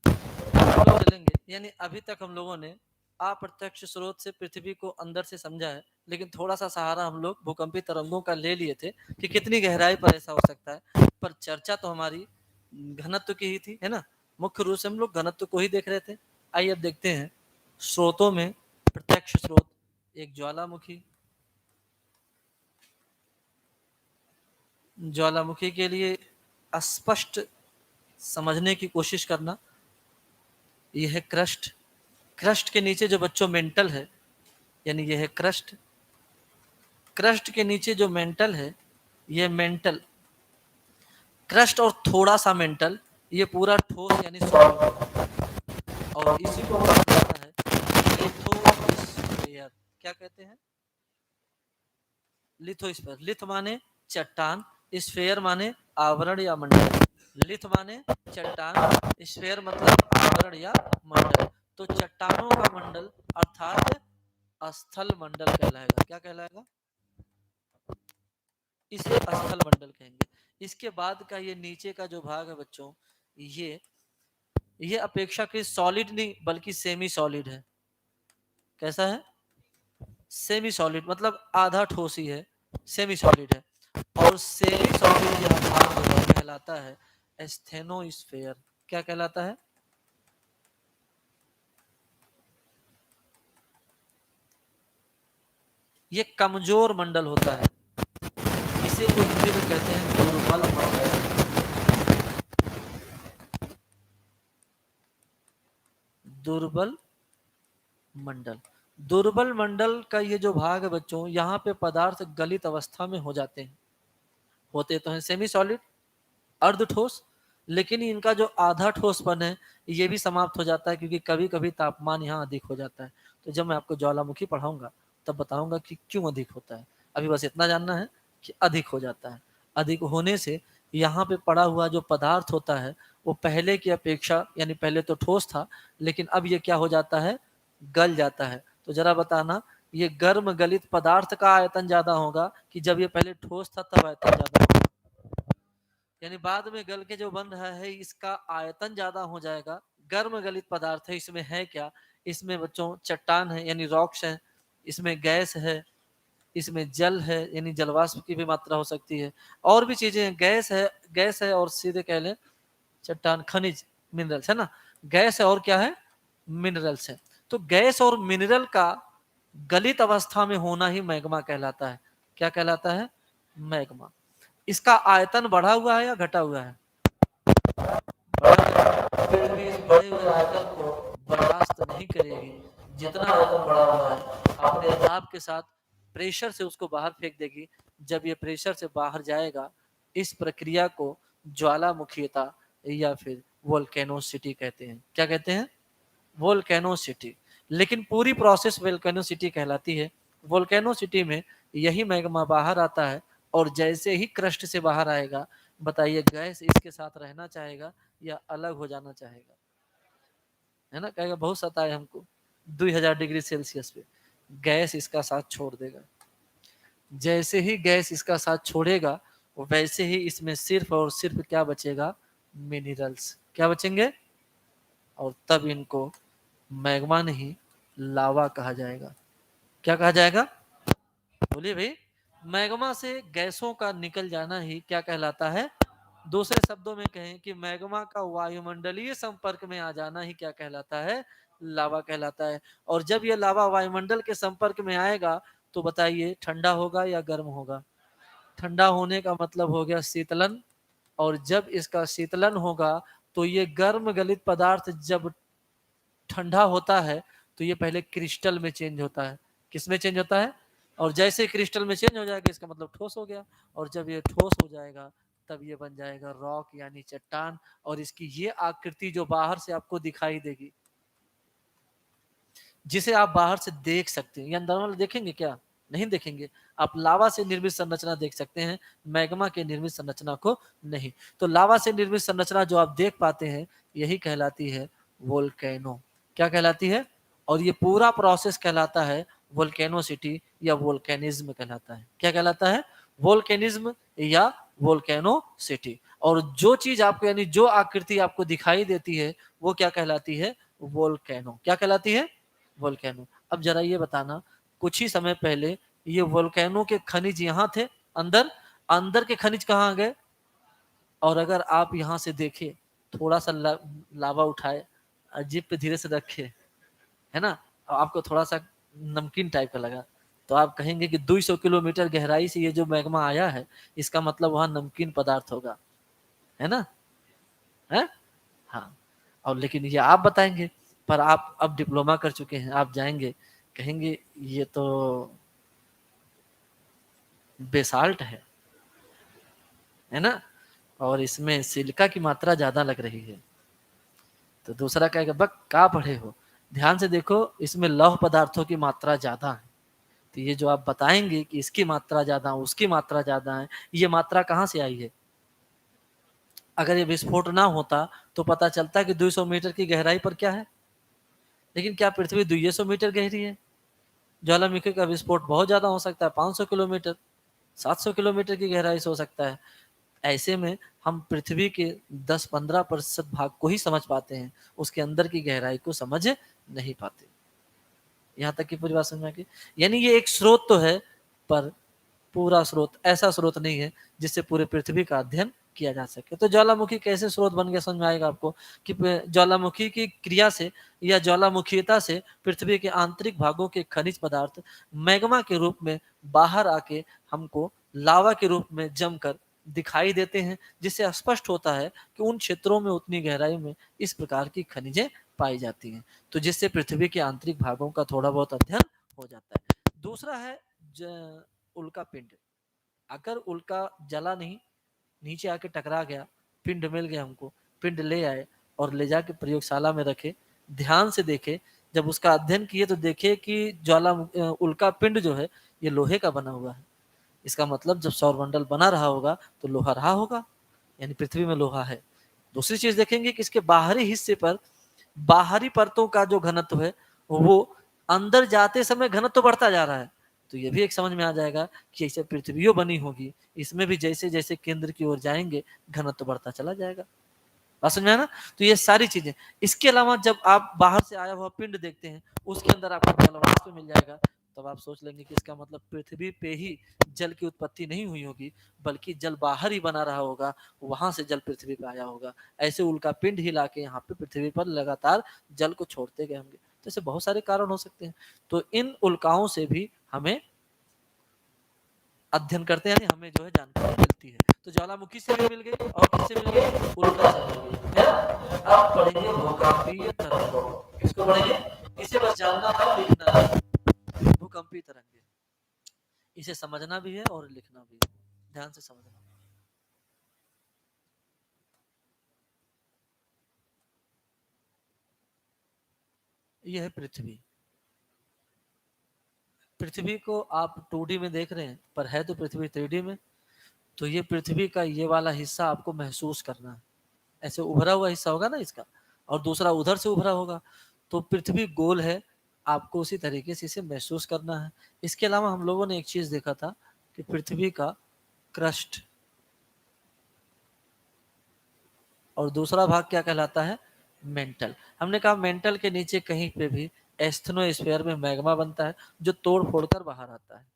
चलेंगे। यानी अभी तक हम लोगों ने अप्रत्यक्ष स्रोत से पृथ्वी को अंदर से समझा है, लेकिन थोड़ा सा सहारा हम लोग भूकंपी तरंगों का ले लिए थे कि कितनी गहराई पर ऐसा हो सकता है। पर चर्चा तो हमारी घनत्व की ही थी, है ना? मुख्य रूप से हम लोग घनत्व को ही देख रहे थे। आइए अब देखते हैं स्रोतों में प्रत्यक्ष स्रोत। एक ज्वालामुखी, ज्वालामुखी के लिए स्पष्ट समझने की कोशिश करना। यह है क्रस्ट। क्रस्ट के नीचे जो बच्चों मेंटल है, यानी यह है क्रस्ट। क्रस्ट के नीचे जो मेंटल है, ये मेंटल। क्रस्ट और थोड़ा सा मेंटल, ये पूरा ठोस यानी सॉलिड। और इसी को कहा जाता है लिथोस्फीयर। क्या कहते हैं? लिथोस्फीयर, लिथ माने चट्टान, स्फेयर माने आवरण या मंडल। लिथ माने चट्टान, स्फेयर मतलब आवरण या मंडल। तो चट्टानों का मंडल अर्थात स्थल मंडल कहलाएगा। क्या कहलाएगा? इसे स्थल मंडल कहेंगे। इसके बाद का ये नीचे का जो भाग है बच्चों, ये अपेक्षाकृत सॉलिड नहीं बल्कि सेमी सॉलिड है। कैसा है? सेमी सॉलिड मतलब आधा ठोस ही है, सेमी सॉलिड है। और सेमी सॉलिड यह भाग जो है कहलाता है स्टेनोस्फेयर। क्या कहलाता है? ये कमजोर मंडल होता है, इसे वो हिंदी में कहते हैं दुर्बल मंडल। दुर्बल मंडल। दुर्बल मंडल का ये जो भाग है बच्चों, यहाँ पे पदार्थ गलित अवस्था में हो जाते हैं। होते तो हैं सेमी सॉलिड, अर्ध ठोस, लेकिन इनका जो आधा ठोसपन है ये भी समाप्त हो जाता है, क्योंकि कभी कभी तापमान यहाँ अधिक हो जाता है। तो जब मैं आपको ज्वालामुखी पढ़ाऊंगा तब बताऊंगा कि क्यों अधिक होता है। अभी बस इतना जानना है कि अधिक हो जाता है। अधिक होने से यहाँ पे पड़ा हुआ जो पदार्थ होता है वो पहले की अपेक्षा, यानी पहले तो ठोस था लेकिन अब ये क्या हो जाता है? गल जाता है। तो जरा बताना, ये गर्म गलित पदार्थ का आयतन ज्यादा होगा कि जब ये पहले ठोस था तब आयतन ज्यादा होगा? यानी बाद में गल के जो बन रहा है इसका आयतन ज्यादा हो जाएगा। गर्म गलित पदार्थ है, इसमें है क्या? इसमें बच्चों चट्टान है यानी रॉक्स है, इसमें गैस है, इसमें जल है यानी जलवाष्प की भी मात्रा हो सकती है, और भी चीजें हैं। गैस है और सीधे कह लें चट्टान, खनिज, मिनरल्स है ना। गैस है और क्या है? मिनरल्स है। तो गैस और मिनरल का गलित अवस्था में होना ही मैग्मा कहलाता है। क्या कहलाता है? मैग्मा। इसका आयतन बढ़ा हुआ है या घटा हुआ है? बढ़ा। फिर भी इस बढ़े हुए आयतन को बर्दाश्त नहीं करेगी। जितना आयतन बढ़ा हुआ है अपने दाब के साथ प्रेशर से उसको बाहर फेंक देगी। जब ये प्रेशर से बाहर जाएगा इस प्रक्रिया को ज्वालामुखीयता या फिर वोल्केनोसिटी कहते हैं। क्या कहते हैं? वोल्केनोसिटी। लेकिन पूरी प्रोसेस वोल्केनोसिटी कहलाती है। वोल्केनोसिटी में यही मैग्मा बाहर आता है और जैसे ही क्रस्ट से बाहर आएगा, बताइए गैस इसके साथ रहना चाहेगा या अलग हो जाना चाहेगा? है ना, कहेगा बहुत सताए हमको 2000 डिग्री सेल्सियस पे। गैस इसका साथ छोड़ देगा। जैसे ही गैस इसका साथ छोड़ेगा वैसे ही इसमें सिर्फ और सिर्फ क्या बचेगा? मिनरल्स। क्या बचेंगे? और तब इनको मैग्मा नहीं लावा कहा जाएगा। क्या कहा जाएगा? बोलिए भाई। मैग्मा से गैसों का निकल जाना ही क्या कहलाता है? दूसरे शब्दों में कहें कि मैग्मा का वायुमंडलीय संपर्क में आ जाना ही क्या कहलाता है? लावा कहलाता है। और जब यह लावा वायुमंडल के संपर्क में आएगा तो बताइए ठंडा होगा या गर्म होगा? ठंडा होने का मतलब हो गया शीतलन। और जब इसका शीतलन होगा तो ये गर्म गलित पदार्थ जब ठंडा होता है तो ये पहले क्रिस्टल में चेंज होता है। किस में चेंज होता है? और जैसे क्रिस्टल में चेंज हो जाएगा इसका मतलब ठोस हो गया। और जब ये ठोस हो जाएगा तब ये बन जाएगा रॉक यानी चट्टान। और इसकी ये आकृति जो बाहर से आपको दिखाई देगी, जिसे आप बाहर से देख सकते हैं, या अंदर वाले देखेंगे क्या? नहीं देखेंगे। आप लावा से निर्मित संरचना देख सकते हैं, मैग्मा के निर्मित संरचना को नहीं। तो लावा से निर्मित संरचना जो आप देख पाते हैं यही कहलाती है वोल्केनो। क्या कहलाती है? और ये पूरा प्रोसेस कहलाता है वोल्केनोसिटी या वोल्केनिज्म कहलाता है। क्या कहलाता है? वोल्केनिज्म या वोल्केनोसिटी। और जो चीज आपको यानी जो आकृति आपको दिखाई देती है वो क्या कहलाती है? वोल्केनो। क्या कहलाती है? वोल्केनो। अब जरा ये बताना, कुछ ही समय पहले ये वोल्केनो के खनिज यहाँ थे अंदर, अंदर के खनिज कहाँ गए? और अगर आप यहाँ से देखें, थोड़ा सा लावा उठाए, जीप पे धीरे से रखे, है ना, और आपको थोड़ा सा नमकीन टाइप का लगा, तो आप कहेंगे कि 200 किलोमीटर गहराई से ये जो मैग्मा आया है इसका मतलब वहां नमकीन पदार्थ होगा, है ना? है? हाँ। और लेकिन ये आप बताएंगे, पर आप अब डिप्लोमा कर चुके हैं, आप जाएंगे कहेंगे ये तो बेसाल्ट है ना, और इसमें सिलिका की मात्रा ज्यादा लग रही है। तो दूसरा कहेगा बक का पढ़े हो, ध्यान से देखो इसमें लौह पदार्थों की मात्रा ज्यादा है। तो ये जो आप बताएंगे कि इसकी मात्रा ज्यादा है, उसकी मात्रा ज्यादा है, ये मात्रा कहाँ से आई है? अगर ये विस्फोट ना होता तो पता चलता कि 200 मीटर की गहराई पर क्या है, लेकिन क्या पृथ्वी 200 मीटर गहरी है? ज्वालामुखी का विस्फोट बहुत ज्यादा हो सकता है, 500 किलोमीटर, 700 किलोमीटर की गहराई से हो सकता है। ऐसे में हम पृथ्वी के 10-15% भाग को ही समझ पाते हैं, उसके अंदर की गहराई को समझ नहीं पाते। यहाँ तक की पूरी बात समझ में आ गई? यानी ये एक स्रोत तो है, पर पूरा स्रोत ऐसा स्रोत नहीं है जिससे पूरे पृथ्वी का अध्ययन किया जा सके। तो ज्वालामुखी कैसे स्रोत बन गया, समझ में आएगा आपको कि ज्वालामुखी की क्रिया से या ज्वालामुखीयता से पृथ्वी के आंतरिक भागों के खनिज पदार्थ मैग्मा के रूप में बाहर आके हमको लावा के रूप में जमकर दिखाई देते हैं, जिससे स्पष्ट होता है कि उन क्षेत्रों में उतनी गहराई में इस प्रकार की खनिजें पाई जाती हैं, तो जिससे पृथ्वी के आंतरिक भागों का थोड़ा बहुत अध्ययन हो जाता है। दूसरा है उल्का पिंड। अगर उल्का जला नहीं, नीचे आके टकरा गया, पिंड मिल गया हमको, पिंड ले आए और ले जाके प्रयोगशाला में रखे, ध्यान से देखे, जब उसका अध्ययन किए तो देखे कि उल्का पिंड जो है ये लोहे का बना हुआ है। इसका मतलब जब सौरमंडल बना रहा होगा तो लोहा रहा होगा, यानी पृथ्वी में लोहा है। दूसरी चीज देखेंगे कि इसके बाहरी हिस्से पर, बाहरी परतों का जो घनत्व है वो अंदर जाते समय घनत्व बढ़ता जा रहा है, तो ये भी एक समझ में आ जाएगा कि ऐसे पृथ्वी बनी होगी, इसमें भी जैसे जैसे केंद्र की ओर जाएंगे घनत्व बढ़ता चला जाएगा। बात समझ में आया ना? तो ये सारी चीजें, इसके अलावा जब आप बाहर से आया हुआ पिंड देखते हैं, उसके अंदर आपको जलवाष्प मिल जाएगा, तब आप सोच लेंगे कि इसका मतलब पृथ्वी पे ही जल की उत्पत्ति नहीं हुई होगी, बल्कि जल बाहर ही बना रहा होगा, वहां से जल पृथ्वी पे आया होगा। ऐसे उल्का पिंड ही लाके यहाँ पे पृथ्वी पर लगातार जल को छोड़ते गए होंगे। तो ऐसे बहुत सारे कारण हो सकते हैं। तो इन उल्काओं से भी हमें अध्ययन करते हैं, हमें जो है जानकारी मिलती है। तो ज्वालामुखी से भी मिल गई, और किससे मिल गई? उल्का से मिल गई है। अब पढ़ेंगे भूकंपीय तरंगों। किसको पढ़ेंगे? इसे बस जानना था, लिखना है। भूकंपीय तरंगे, इसे समझना भी है और लिखना भी है, ध्यान से समझना। यह है पृथ्वी। पृथ्वी को आप 2D में देख रहे हैं, पर है तो पृथ्वी 3D में। तो ये पृथ्वी का ये वाला हिस्सा आपको महसूस करना है, ऐसे उभरा हुआ हिस्सा होगा ना इसका, और दूसरा उधर से उभरा होगा, तो पृथ्वी गोल है, आपको उसी तरीके से इसे महसूस करना है। इसके अलावा हम लोगों ने एक चीज देखा था कि पृथ्वी का क्रस्ट, और दूसरा भाग क्या कहलाता है? मेंटल। हमने कहा मेंटल के नीचे कहीं पे भी एस्थेनोस्फीयर में मैग्मा बनता है, जो तोड़ फोड़ कर बाहर आता है।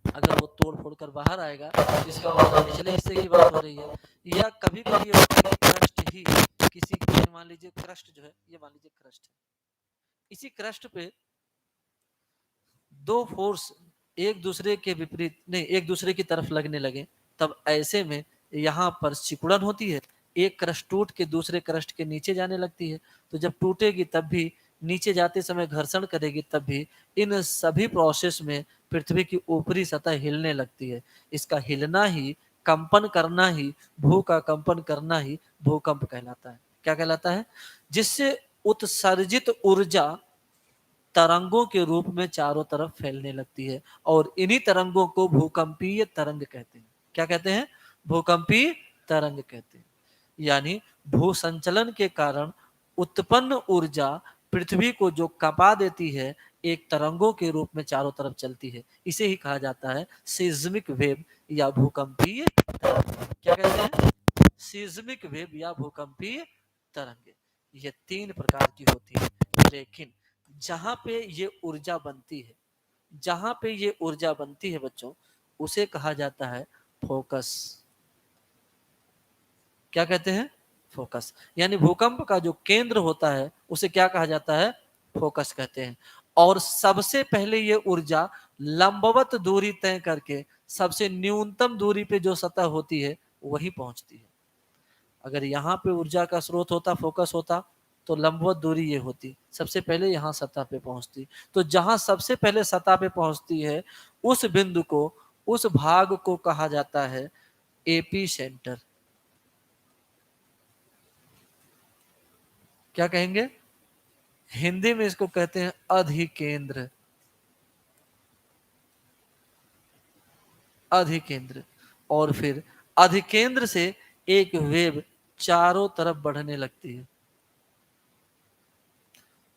अगर वो तोड़ फोड़ कर बाहर आएगा तो इसका मतलब निचले हिस्से की बात हो रही है, या कभी कभी ये होता है कि क्रस्ट ही किसी, मान लीजिए क्रस्ट जो है, ये मान लीजिए क्रस्ट है, इसी क्रस्ट पे दो फोर्स एक दूसरे के विपरीत नहीं, एक दूसरे की तरफ लगने लगे, तब ऐसे में यहाँ पर सिकुड़न होती है, एक क्रस्ट टूट के दूसरे क्रस्ट के नीचे जाने लगती है। तो जब टूटेगी तब भी, नीचे जाते समय घर्षण करेगी तब भी, इन सभी प्रोसेस में पृथ्वी की ऊपरी सतह हिलने लगती है। इसका हिलना ही, कंपन करना ही, भू का कंपन करना ही भूकंप कहलाता है। क्या कहलाता है? जिससे उत्सर्जित ऊर्जा तरंगों के रूप में चारों तरफ फैलने लगती है, और इन्हीं तरंगों को भूकंपीय तरंग कहते हैं। क्या कहते हैं? भूकंपीय तरंग कहते हैं। यानी भू संचलन के कारण उत्पन्न ऊर्जा पृथ्वी को जो कंपा देती है, एक तरंगों के रूप में चारों तरफ चलती है, इसे ही कहा जाता है सीज्मिक वेव या भूकंपीय तरंग। क्या कहते हैं? सीज्मिक वेव या भूकंपीय तरंगे। ये 3 प्रकार की होती है, लेकिन जहां पे ये ऊर्जा बनती है, जहां पे ये ऊर्जा बनती है बच्चों, उसे कहा जाता है फोकस। क्या कहते हैं? फोकस। यानी भूकंप का जो केंद्र होता है उसे क्या कहा जाता है? फोकस कहते हैं। और सबसे पहले ये ऊर्जा लंबवत दूरी तय करके सबसे न्यूनतम दूरी पे जो सतह होती है वही पहुंचती है। अगर यहाँ पे ऊर्जा का स्रोत होता, फोकस होता, तो लंबवत दूरी ये होती, सबसे पहले यहाँ सतह पे पहुंचती। तो जहां सबसे पहले सतह पे पहुंचती है, उस बिंदु को, उस भाग को कहा जाता है एपी सेंटर। क्या कहेंगे? हिंदी में इसको कहते हैं अधिकेंद्र। अधिकेंद्र, और फिर अधिकेंद्र से एक वेव चारों तरफ बढ़ने लगती है,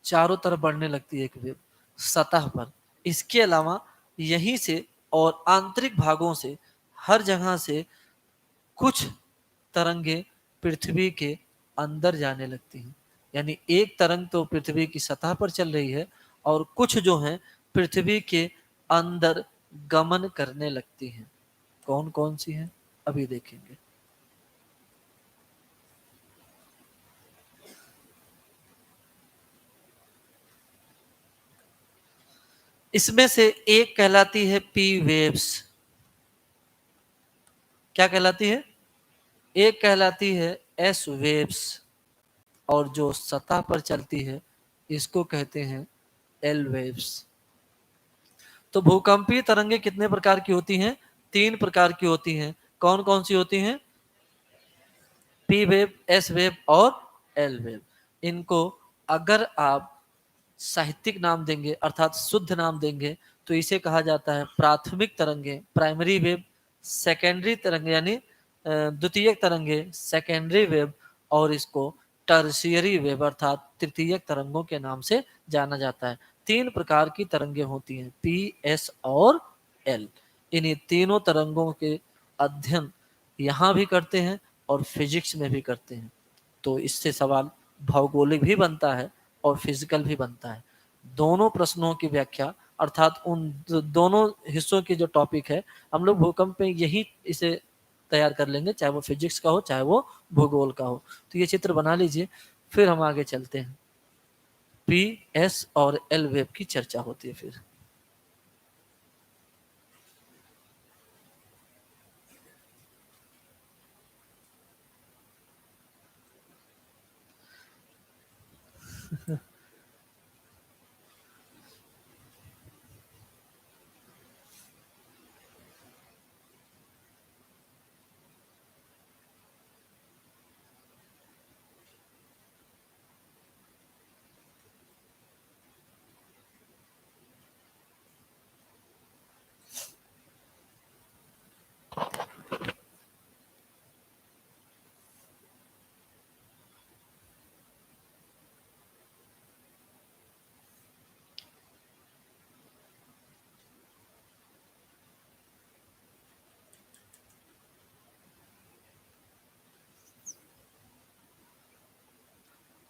चारों तरफ बढ़ने लगती है एक वेव सतह पर। इसके अलावा यहीं से और आंतरिक भागों से, हर जगह से कुछ तरंगे पृथ्वी के अंदर जाने लगती हैं। यानी एक तरंग तो पृथ्वी की सतह पर चल रही है, और कुछ जो हैं पृथ्वी के अंदर गमन करने लगती हैं। कौन कौन सी हैं अभी देखेंगे। इसमें से एक कहलाती है पी वेव्स। क्या कहलाती है? एक कहलाती है एस वेव्स, और जो सतह पर चलती है इसको कहते हैं एल वेव्स। तो भूकंपीय तरंगे कितने प्रकार की होती हैं? 3 प्रकार की होती हैं। कौन कौन सी होती हैं? पी वेव, एस वेव और एल वेव। इनको अगर आप साहित्यिक नाम देंगे, अर्थात शुद्ध नाम देंगे, तो इसे कहा जाता है प्राथमिक तरंगे, प्राइमरी वेव। सेकेंडरी तरंगे यानी द्वितीयक तरंगे, सेकेंडरी वेव। और इसको टर्शियरी वेव अर्थात तृतीयक तरंगों के नाम से जाना जाता है। 3 प्रकार की तरंगे होती हैं, पी, एस और एल। इन्हीं तीनों तरंगों के अध्ययन यहाँ भी करते हैं और फिजिक्स में भी करते हैं। तो इससे सवाल भौगोलिक भी बनता है और फिजिकल भी बनता है। दोनों प्रश्नों की व्याख्या, अर्थात उन दोनों हिस्सों की जो टॉपिक है, हम लोग भूकंप में यही इसे तैयार कर लेंगे, चाहे वो फिजिक्स का हो चाहे वो भूगोल का हो। तो ये चित्र बना लीजिए, फिर हम आगे चलते हैं। पी, एस और एल वेव की चर्चा होती है फिर।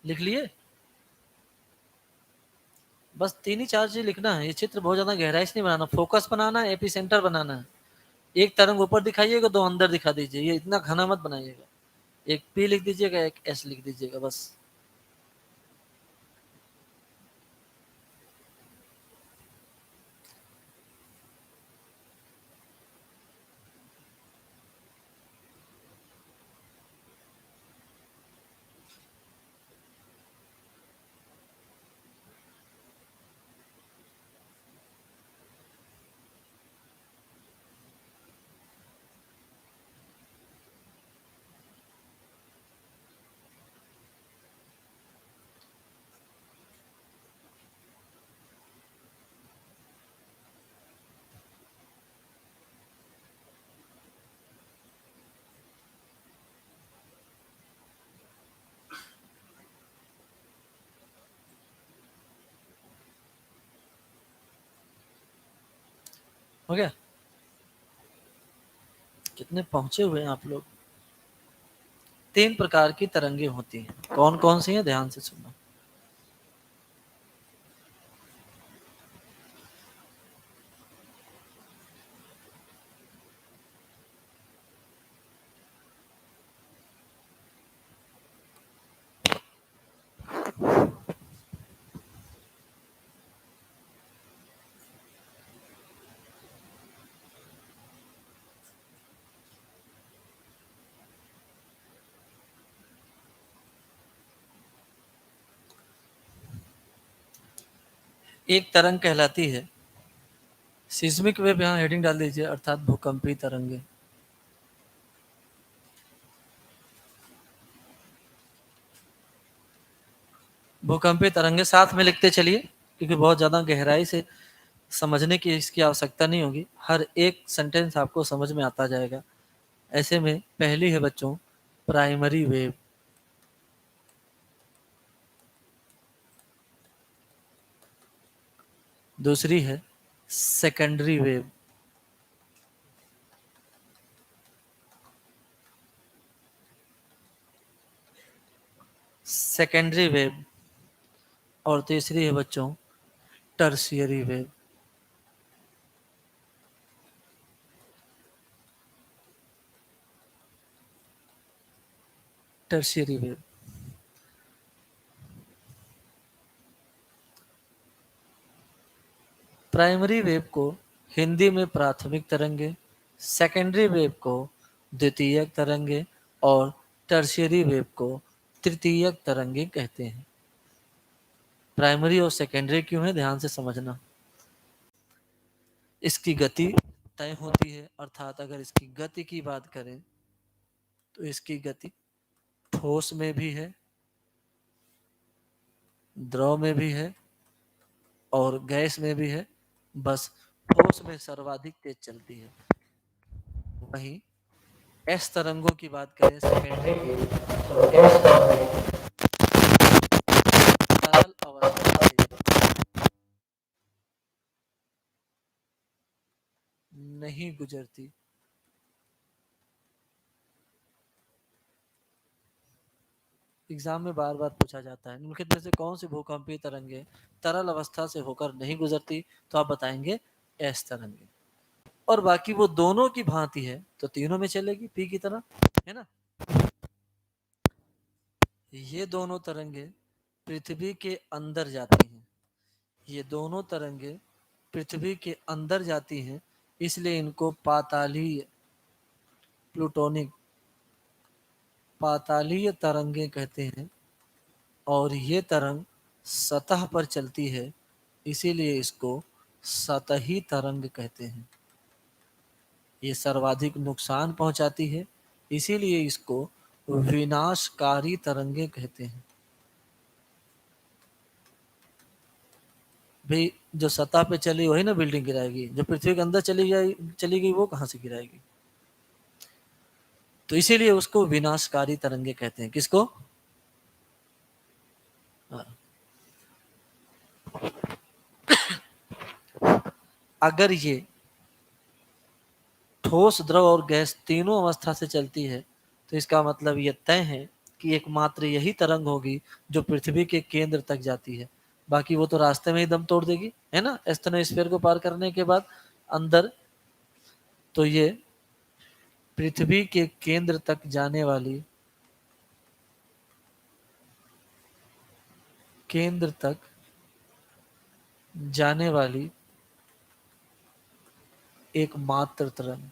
लिख लिए? बस 3 ही 4 चीज लिखना है। ये चित्र बहुत ज्यादा गहराई से नहीं बनाना, फोकस बनाना है, एपी सेंटर बनाना है। एक तरंग ऊपर दिखाइएगा, 2 अंदर दिखा दीजिए, ये इतना घना मत बनाइएगा। एक पी लिख दीजिएगा, एक एस लिख दीजिएगा, बस। हो गया? कितने पहुंचे हुए हैं आप लोग। 3 प्रकार की तरंगे होती हैं। कौन कौन सी हैं, ध्यान से सुनना। एक तरंग कहलाती है सिस्मिक वेव, यहाँ हेडिंग डाल दीजिए, अर्थात भूकंपी तरंगे। भूकंपी तरंगे साथ में लिखते चलिए, क्योंकि बहुत ज्यादा गहराई से समझने की इसकी आवश्यकता नहीं होगी, हर एक सेंटेंस आपको समझ में आता जाएगा। ऐसे में पहली है बच्चों प्राइमरी वेव, दूसरी है सेकेंडरी वेव, सेकेंडरी वेव, और तीसरी है बच्चों tertiary wave. Tertiary wave, primary wave को हिंदी में प्राथमिक तरंगे, सेकेंडरी वेव को द्वितीयक तरंगे और टर्शियरी वेव को तृतीयक तरंगे कहते हैं। प्राइमरी और सेकेंडरी क्यों है, ध्यान से समझना। इसकी गति तय होती है, अर्थात अगर इसकी गति की बात करें तो इसकी गति ठोस में भी है, द्रव में भी है और गैस में भी है, बस ठोस में सर्वाधिक तेज चलती है। वहीं एस तरंगों की बात करें सेकेंडरी की, तो एस तरंगें तरल अवस्था से नहीं गुजरती। एग्जाम में बार बार पूछा जाता है निम्नलिखित में से कौन सी भूकंपीय तरंगे तरल अवस्था से होकर नहीं गुजरती, तो आप बताएंगे एस तरंगे। और बाकी वो दोनों की भांति है तो तीनों में चलेगी पी की तरह, है ना। ये दोनों तरंगे पृथ्वी के अंदर जाती हैं, ये दोनों तरंगे पृथ्वी के अंदर जाती हैं, इसलिए इनको पातालीय प्लूटोनिक पातालीय तरंगे कहते हैं। और ये तरंग सतह पर चलती है, इसीलिए इसको सतही तरंग कहते हैं। ये सर्वाधिक नुकसान पहुंचाती है, इसीलिए इसको विनाशकारी तरंगे कहते हैं। भाई जो सतह पे चली वही ना बिल्डिंग गिराएगी, जो पृथ्वी के अंदर चली गई वो कहां से गिराएगी। तो इसीलिए उसको विनाशकारी तरंगे कहते हैं। किसको? हाँ। अगर ये ठोस द्रव और गैस तीनों अवस्था से चलती है तो इसका मतलब यह तय है कि एकमात्र यही तरंग होगी जो पृथ्वी के केंद्र तक जाती है, बाकी वो तो रास्ते में ही दम तोड़ देगी, है ना। एस्थेनोस्फीयर को पार करने के बाद अंदर, तो ये पृथ्वी के केंद्र तक जाने वाली, केंद्र तक जाने वाली एकमात्र तरंग,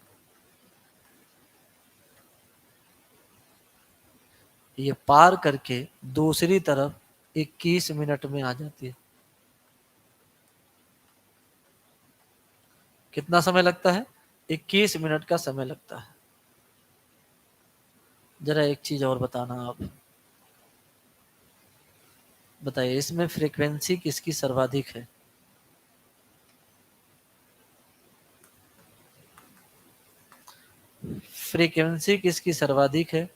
ये पार करके दूसरी तरफ 21 मिनट में आ जाती है। कितना समय लगता है? 21 मिनट का समय लगता है। जरा एक चीज और बताना आप, बताइए इसमें फ्रीक्वेंसी किसकी सर्वाधिक है? फ्रीक्वेंसी किसकी सर्वाधिक है?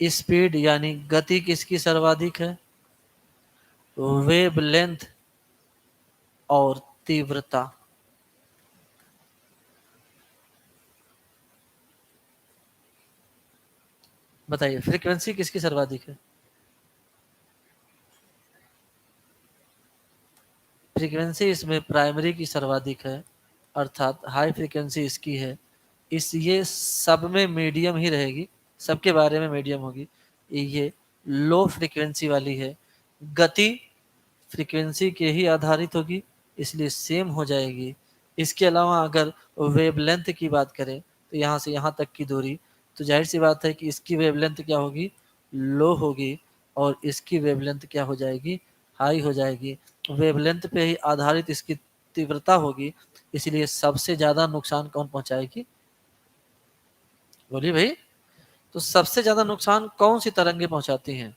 स्पीड यानी गति किसकी सर्वाधिक है? वेवलेंथ और तीव्रता। बताइए फ्रीक्वेंसी किसकी सर्वाधिक है? फ्रीक्वेंसी इसमें प्राइमरी की सर्वाधिक है, अर्थात हाई फ्रीक्वेंसी इसकी है। ये सब में मीडियम ही रहेगी, सबके बारे में मीडियम होगी। ये लो फ्रीक्वेंसी वाली है, गति फ्रीक्वेंसी के ही आधारित होगी, इसलिए सेम हो जाएगी। इसके अलावा अगर वेवलेंथ की बात करें तो यहाँ से यहाँ तक की दूरी, तो जाहिर सी बात है कि इसकी वेवलेंथ क्या होगी? लो होगी, और इसकी वेवलेंथ क्या हो जाएगी? हाई हो जाएगी। वेवलेंथ पे ही आधारित इसकी तीव्रता होगी, इसलिए सबसे ज्यादा नुकसान कौन पहुंचाएगी? बोलिए भाई। तो सबसे ज्यादा नुकसान कौन सी तरंगे पहुंचाती हैं?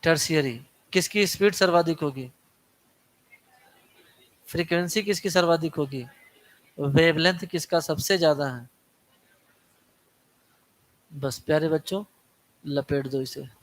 टर्शियरी। किसकी स्पीड सर्वाधिक होगी? फ्रीक्वेंसी किसकी सर्वाधिक होगी? वेवलेंथ किसका सबसे ज्यादा है? बस प्यारे बच्चों, लपेट दो इसे।